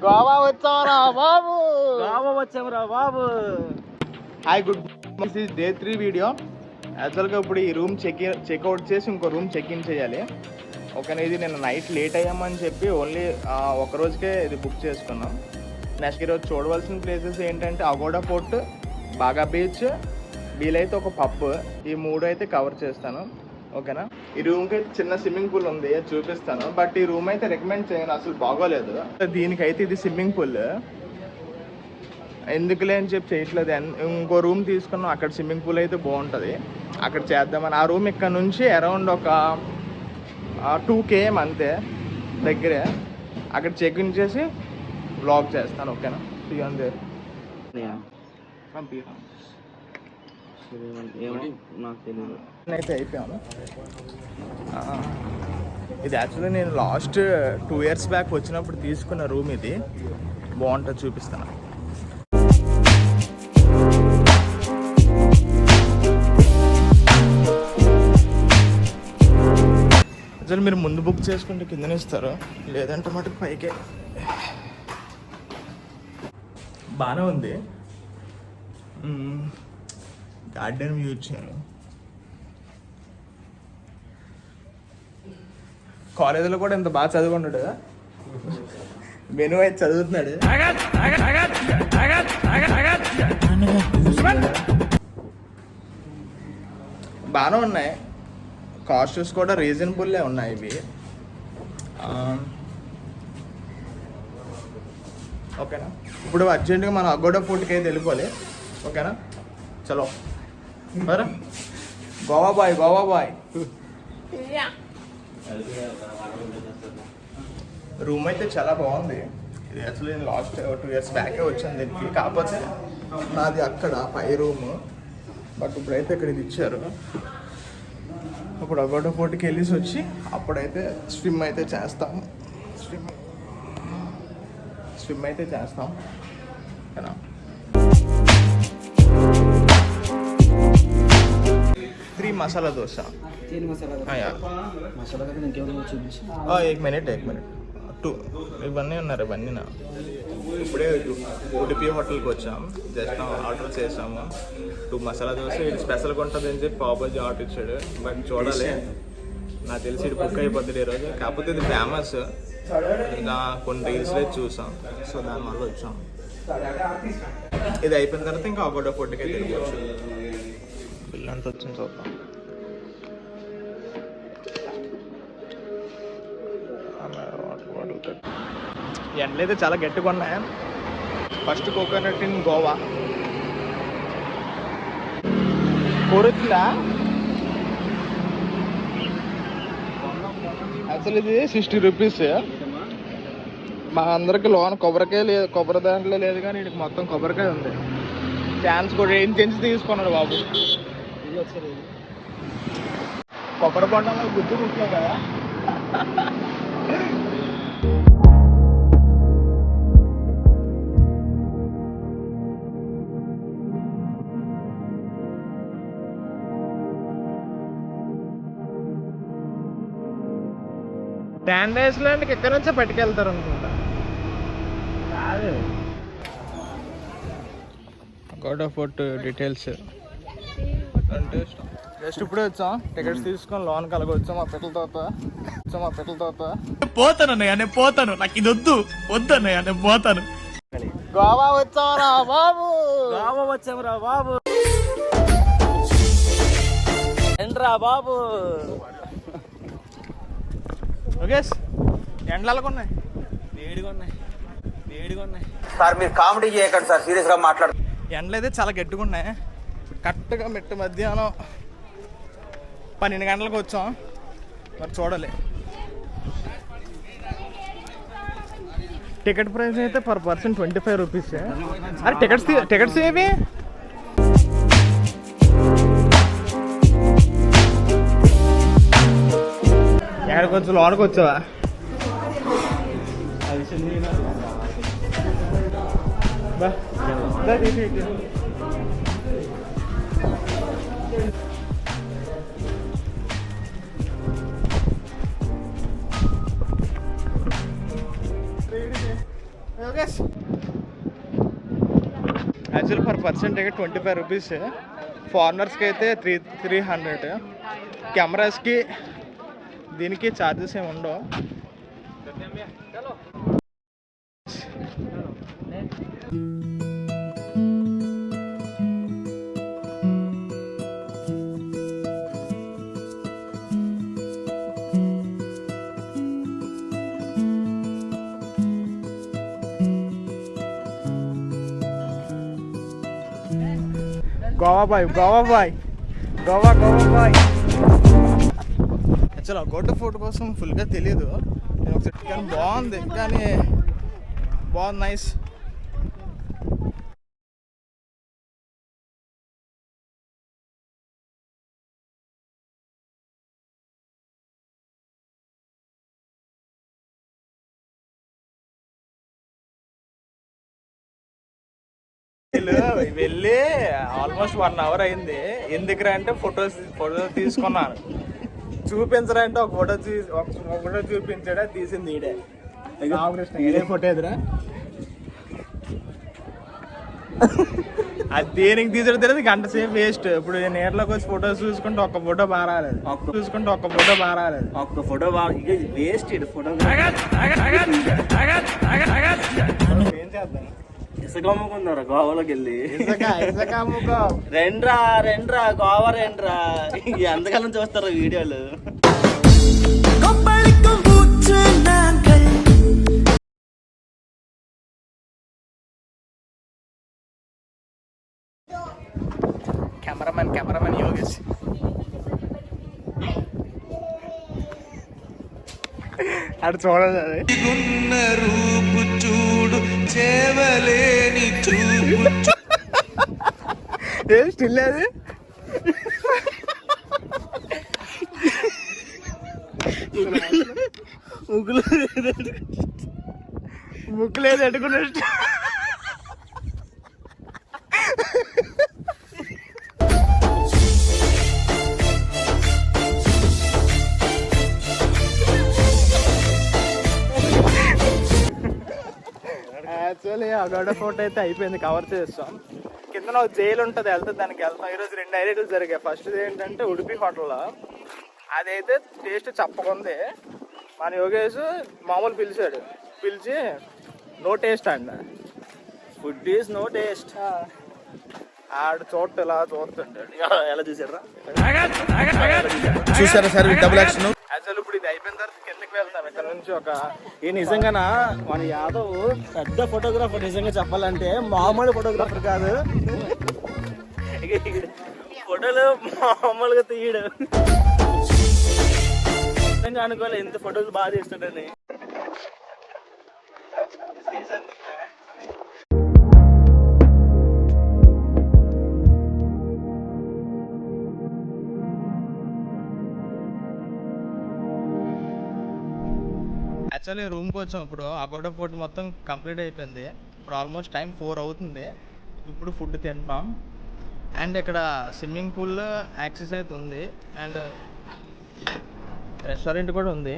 గోవా వచ్చామరా బాబు. Hi good. This is day 3 video. యాక్చువల్గా ఇప్పుడు ఈ రూమ్ చెక్అవుట్ చేసి ఇంకో రూమ్ చెక్ఇన్ చేయాలి. ఓకేనా, ఇది నేను నైట్ లేట్ అయ్యామని చెప్పి ఓన్లీ ఒక రోజుకే ఇది బుక్ చేసుకున్నాం. నెక్స్ట్ ఈరోజు చూడవలసిన ప్లేసెస్ ఏంటంటే అగోడా ఫోర్ట్, బాగా బీచ్, వీలైతే ఒక పబ్, ఈ 3 అయితే కవర్ చేస్తాను. ఓకేనా, ఈ రూమ్కి అయితే చిన్న స్విమ్మింగ్ పూల్ ఉంది, చూపిస్తాను. బట్ ఈ రూమ్ అయితే రికమెండ్ చేయను, అసలు బాగోలేదు. దీనికైతే ఇది స్విమ్మింగ్ పూల్ ఎందుకులే అని చెప్పి చేయట్లేదు. ఇంకో రూమ్ తీసుకున్నాం, అక్కడ స్విమ్మింగ్ పూల్ అయితే బాగుంటుంది, అక్కడ చేద్దామని. ఆ రూమ్ ఇక్కడ నుంచి అరౌండ్ ఒక 2 km అంతే దగ్గరే. అక్కడ చెక్ ఇన్ చేసి బ్లాగ్ చేస్తాను. ఓకేనా, తీయండి అయితే అయిపోయాను. ఇది యాక్చువల్లీ నేను లాస్ట్ 2 years బ్యాక్ వచ్చినప్పుడు తీసుకున్న రూమ్. ఇది బాగుంటుంది, చూపిస్తాను. యాక్చువల్లీ మీరు ముందు బుక్ చేసుకుంటే కిందనే ఇస్తారు, లేదంటే మటుకు పైకే. బాగానే ఉంది, గార్డెన్ వ్యూ ఇచ్చాను. కాలేజీలో కూడా ఇంత బాగా చదువుకున్నాడు కదా, మెను అయితే చదువుతున్నాడు. బాగానే ఉన్నాయి, కాస్ట్యూస్ కూడా రీజనబుల్లే ఉన్నాయి ఇవి. ఓకేనా, ఇప్పుడు అర్జెంటుగా మనం అగోడా ఫోర్ట్కి అయితే వెళ్ళిపోవాలి. ఓకేనా, చలో బరా. గోవా బాయ్. రూమ్ అయితే చాలా బాగుంది. ఇది యాక్చువల్లీ నేను లాస్ట్ 2 years బ్యాకే వచ్చాను దీనికి. కాకపోతే నాది అక్కడ పై రూమ్, బట్ ఇప్పుడైతే ఇక్కడ ఇది ఇచ్చారు. ఇప్పుడు అగోడా ఫోర్ట్కి వెళ్ళేసి వచ్చి అప్పుడైతే స్విమ్ అయితే చేస్తాం. ఓకేనా. మసాలా దోశ. एक मिनट 2 ఇవన్నీ ఉన్నారు. ఇవన్నీ ఇప్పుడే ఉడిపి హోటల్కి వచ్చాం, జస్ట్ ఆర్డర్ చేసాము. 2 మసాలా దోశ. ఇది స్పెషల్గా ఉంటుంది అని చెప్పి పావుబాజీ ఆర్డర్ ఇచ్చాడు. బట్ చూడాలి, నాకు తెలిసి ఇది బుక్ అయిపోతుంది ఈరోజు. కాకపోతే ఇది ఫేమస్, ఇంకా కొన్ని రీల్స్లో చూసాం, సో దానివల్ల వచ్చాం. ఇది అయిపోయిన తర్వాత ఇంకా అగోడా ఫోర్ట్కి అయితే వెళ్ళిపోవచ్చు. బిల్ అంతా వచ్చింది, చూద్దాం. ఎండలు అయితే చాలా గట్టిగా ఉన్నాయి. First coconut in Goa. కొరుతుందా అసలు ఇది 60 rupees. మా అందరికి లోన్ కొబ్బరికాయ లేదు, కొబ్బరి దాంట్లో లేదు, కానీ వీడికి మొత్తం కొబ్బరికాయ ఉంది. ఛాన్స్ కూడా ఏం తెంచి తీసుకున్నాడు బాబు. కొబ్బరి బొండంలో గుద్దు కుట్టినావు కదా. డాండ్ ఐస్లాండ్కి ఎక్కడి నుంచో పట్టుకెళ్తారు అనుకుంటా. అగోడా ఫోర్ట్ డీటెయిల్స్ అంటే జస్ట్ ఇప్పుడే వచ్చాం, టికెట్స్ తీసుకొని లోన్ కలగ వచ్చాం. మా పిల్లలతో పోతానన్నయ్య, నేను పోతాను, నాకు ఇది వద్దన్నయ్య, నేను పోతాను. గోవా వచ్చామరా బాబు. ఎండ్రా బాబు. ఓకే, ఎండలు ఉన్నాయి, వేడిగా ఉన్నాయి. సార్ మీరు కామెడీ చేయకండి సార్, సీరియస్గా మాట్లాడు. ఎండలు అయితే చాలా గట్టిగా ఉన్నాయి. కరెక్ట్గా మధ్యాహ్నం 12 గంటలకు వచ్చాం. మరి చూడాలి. టికెట్ ప్రైస్ అయితే పర్ పర్సన్ 25 rupees. అరే టికెట్స్ ఏవి? ఎక్కడికి వచ్చా? లోనికి వచ్చావా? Yogesh actual per person ticket 25 rupees, ఫారినర్స్కి అయితే 300. కెమెరాస్కి దీనికి ఛార్జెస్ ఏమి ఉండవు. Goa bye Goa bye. Actual అగౌట్ ఫోటో కోసం ఫుల్గా తెలియదు నేను ఒకసారి, కానీ బాగుంది, కానీ బాగుంది, నైస్. వెళ్ళి ఆల్మోస్ట్ 1 అవర్ అయింది. ఎందుకురా అంటే ఫోటో తీసుకున్నాను. చూపించరా అంటే ఒక ఫోటో చూపించాడా, తీసింది ఈడే. రామకృష్ణ ఇదే ఫోటో ఎదురా, అది దేనికి తీసాడో తెలియదు. గంట సేపు వేస్ట్. ఇప్పుడు నేర్లోకి వచ్చి ఫోటోస్ చూసుకుంటే ఒక్క ఫోటో బాగా రాలేదు, ఒక్క ఫోటో వేస్ట్. ఏం చేద్దాం, ఇసుక అమ్ముకున్నారా గోవాలోకి వెళ్ళి? ఇసుక అమ్ముకో. రెండ్రా గోవా రెండ్రా. ఎంతకాలం చూస్తారా వీడియోలు? కెమెరామెన్ యోగేష్. అటు చూడదు, అది రూపు చూడు చేవలేని చూపు. ఏం స్టిల్ అది? ముక్కులేదు అట్టుకున్న యాక్చువల్లీ అగౌడ ఫోటో అయితే అయిపోయింది, కవర్ చేస్తాం. కింద జైలు ఉంటుంది, దానికి వెళ్తాం. ఈరోజు 2 హైలైట్లు జరిగాయి. ఫస్ట్ ఏంటంటే ఉడిపి హోటల్లో అదైతే టేస్ట్ చెప్పకుంది. మన యోగేష్ మామూలు పిలిచి నో టేస్ట్ అంట. Food is no taste. ఆడు ఇలా చూస్తుంటాడు. ఎలా చూసారా సార్ డబుల్ యాక్షన్. యాక్చువల్ ఇప్పుడు ఇది అయిపోయిన తర్వాత కిందకి వెళ్తాం. ఇక్కడ నుంచి ఈ నిజంగానా మన యాదవ్ పెద్ద ఫోటోగ్రాఫర్. నిజంగా చెప్పాలంటే మామూలు ఫోటోగ్రాఫర్ కాదు. ఫోటోలు మామూలుగా తీయడు. నిజంగా అనుకోలే ఇంత ఫోటోలు బాగా తీస్తుంటని. యాక్చువల్లీ రూమ్కి వచ్చాం. ఇప్పుడు అగౌడ ఫోటో మొత్తం కంప్లీట్ అయిపోయింది. ఇప్పుడు ఆల్మోస్ట్ టైం 4 అవుతుంది. ఇప్పుడు ఫుడ్ తింటాం. అండ్ ఇక్కడ స్విమ్మింగ్ పూల్లో యాక్సెస్ అయితే ఉంది, అండ్ రెస్టారెంట్ కూడా ఉంది.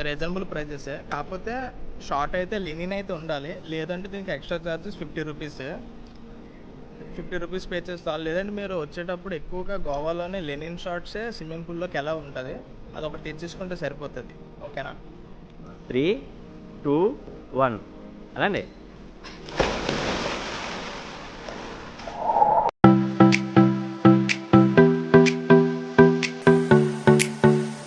Reasonable prices. కాకపోతే షార్ట్ అయితే లెనిన్ అయితే ఉండాలి, లేదంటే దీనికి extra charges 50 rupees. 50 rupees pay చేస్తారు. లేదంటే మీరు వచ్చేటప్పుడు ఎక్కువగా గోవాలోనే లెనిన్ షార్ట్సే స్విమ్మింగ్ పూల్లోకి ఎలా ఉంటుంది, అదొకటి తెచ్చేసుకుంటే సరిపోతుంది. ఓకేనా? 3, 2, 1 అలాండి.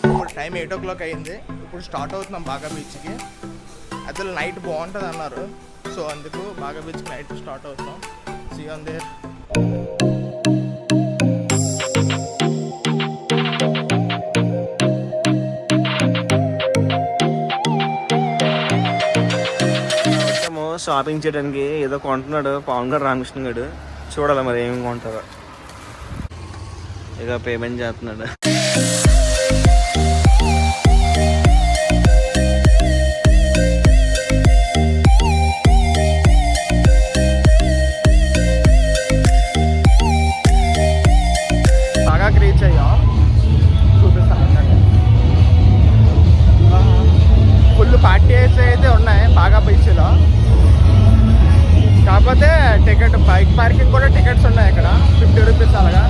ఇప్పుడు టైం 8 o'clock అయింది. ఇప్పుడు స్టార్ట్ అవుతున్నాం బాగా బీచ్కి. అసలు నైట్ బాగుంటుంది అన్నారు, సో అందుకు బాగా బీచ్కి నైట్ స్టార్ట్ అవుతున్నాం. See on there. షాపింగ్ చేయడానికి ఏదో కొంటున్నాడు పవన్ గారు, రామకృష్ణ గారు. చూడాలి మరి ఏమి కొంటారో. ఇక పేమెంట్ చేస్తున్నాడు. బాగా రీచ్ అయ్యాం. చూపిస్తాను. బైక్ పార్కింగ్ కూడా టికెట్స్ ఉన్నాయి ఇక్కడ 50 రూపీస్ అలాగా.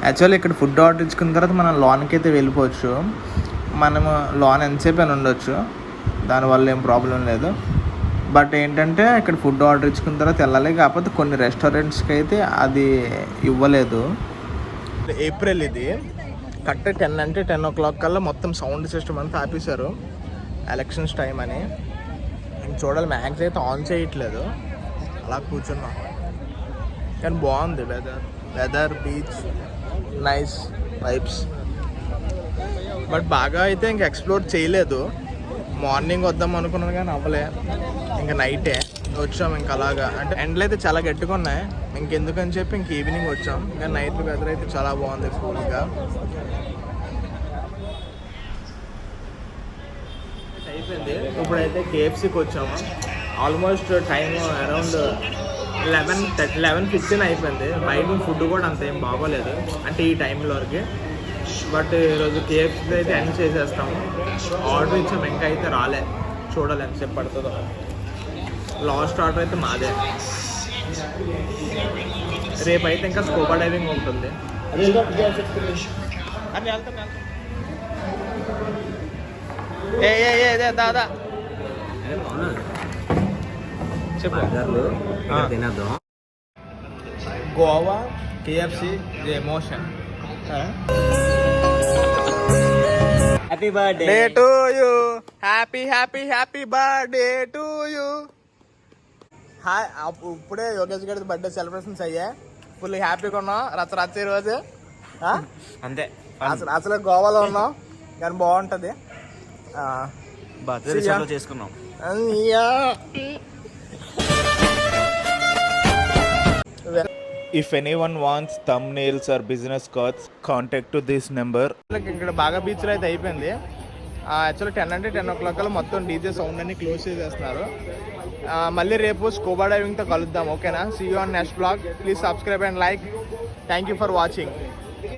యాక్చువల్లీ ఇక్కడ ఫుడ్ ఆర్డర్ ఇచ్చుకున్న తర్వాత మనం లోన్కి అయితే వెళ్ళిపోవచ్చు. మనము లోన్ ఎంతసేపు అని ఉండొచ్చు, దానివల్ల ఏం ప్రాబ్లం లేదు. బట్ ఏంటంటే ఇక్కడ ఫుడ్ ఆర్డర్ ఇచ్చుకున్న తర్వాత వెళ్ళాలి. కాకపోతే కొన్ని రెస్టారెంట్స్కి అయితే అది ఇవ్వలేదు. ఏప్రిల్ ఇది కరెక్ట్ 10 అంటే 10 o'clock కల్లా మొత్తం సౌండ్ సిస్టమ్ అంతా ఆపేశారు, ఎలక్షన్స్ టైం అని. ఇంక చూడాలి, మ్యాక్స్ అయితే ఆన్ చేయట్లేదు, అలా కూర్చున్నాం. కానీ బాగుంది weather beach nice vibes. But బాగా అయితే ఇంక ఎక్స్ప్లోర్ చేయలేదు. మార్నింగ్ వద్దాం అనుకున్నాను కానీ అవ్వలే, ఇంకా నైటే వచ్చాం. ఇంకా అలాగా అంటే ఎండలు అయితే చాలా గట్టిగా ఉన్నాయి, ఇంకెందుకని చెప్పి ఇంక ఈవినింగ్ వచ్చాం. ఇంకా నైట్ వెదర్ అయితే చాలా బాగుంది కూల్గా. అయిపోయింది. ఇప్పుడైతే KFCకి వచ్చాము. ఆల్మోస్ట్ టైం అరౌండ్ 11:15 అయిపోయింది. బయట ఫుడ్ కూడా అంత ఏం బాగోలేదు అంటే ఈ టైంలోకి. బట్ ఈరోజు KFC అయితే ఎండ్ చేసేస్తాము. ఆర్డర్ ఇచ్చాము, ఇంకా అయితే రాలే, చూడాలి ఎంతసేపు పడుతుందో. లాస్ట్ ఆర్డర్ అయితే మాదే. రేపు అయితే ఇంకా స్కూబా డైవింగ్ ఉంటుంది. ఏ దాదా చెప్పు. Goa KFC emotion. Happy birthday day to you, happy birthday to you. Hi, ఇప్పుడే యోగేష్ గారి బర్త్డే సెలబ్రేషన్స్ అయ్యాయి. ఫుల్ హ్యాపీగా ఉన్నాం రచ్చ ఈరోజు. అంతే, అసలు గోవాలో ఉన్నాం కానీ బాగుంటుంది. చేసుకున్నాం. If anyone wants thumbnails or business cards, contact to this number. ఇక్కడ బాగా బీచ్లో అయితే అయిపోయింది. యాక్చువల్లీ 10 అంటే 10 o'clock కల్లా మొత్తం డీజే సౌండ్ అన్ని క్లోజ్ చేసేస్తున్నారు. మళ్ళీ రేపు స్కూబా డైవింగ్తో కలుద్దాం, ఓకేనా? See you on next blog. Please subscribe and like. Thank you for watching.